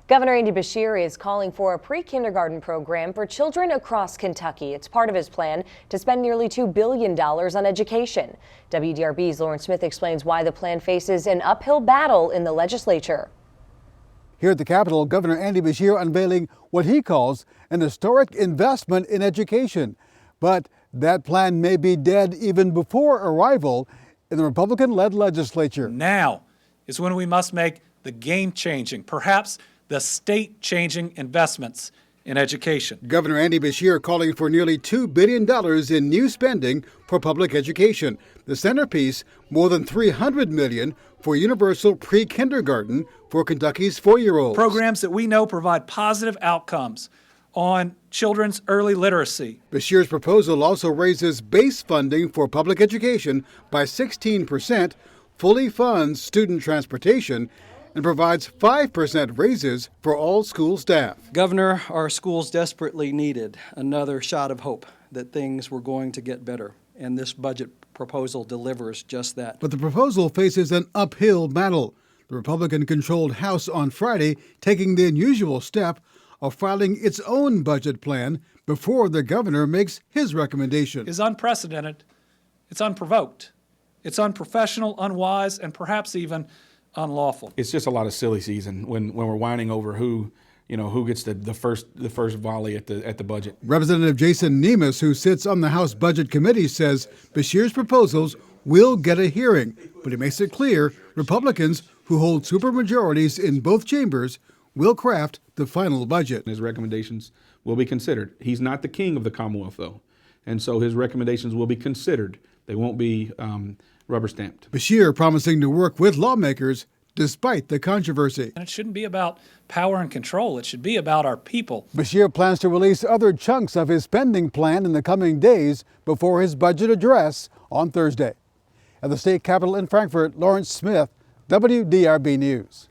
Governor Andy Beshear is calling for a pre-kindergarten program for children across Kentucky. It's part of his plan to spend nearly $2 billion on education. WDRB's Lauren Smith explains why the plan faces an uphill battle in the legislature. Here at the Capitol, Governor Andy Beshear unveiling what he calls an historic investment in education. But that plan may be dead even before arrival in the Republican-led legislature. Now is when we must make the game-changing, perhaps the state-changing investments in education. Governor Andy Beshear calling for nearly $2 billion in new spending for public education. The centerpiece, more than $300 million for universal pre-kindergarten for Kentucky's 4-year-olds. Programs that we know provide positive outcomes on children's early literacy. Beshear's proposal also raises base funding for public education by 16%, fully funds student transportation, and provides 5% raises for all school staff. Governor, our schools desperately needed another shot of hope that things were going to get better, and this budget proposal delivers just that. But the proposal faces an uphill battle. The Republican-controlled House on Friday taking the unusual step of filing its own budget plan before the governor makes his recommendation. It's unprecedented, it's unprovoked, it's unprofessional, unwise, and perhaps even unlawful. It's just a lot of silly season when we're whining over who gets the first volley at the budget. Representative Jason Nemus, who sits on the House Budget Committee, says Beshear's proposals will get a hearing, but he makes it clear Republicans who hold supermajorities in both chambers will craft the final budget. His recommendations will be considered. He's not the king of the Commonwealth, though, and so his recommendations will be considered. They won't be rubber stamped. Beshear promising to work with lawmakers despite the controversy. And it shouldn't be about power and control. It should be about our people. Beshear plans to release other chunks of his spending plan in the coming days before his budget address on Thursday. At the state capitol in Frankfort, Lawrence Smith, WDRB News.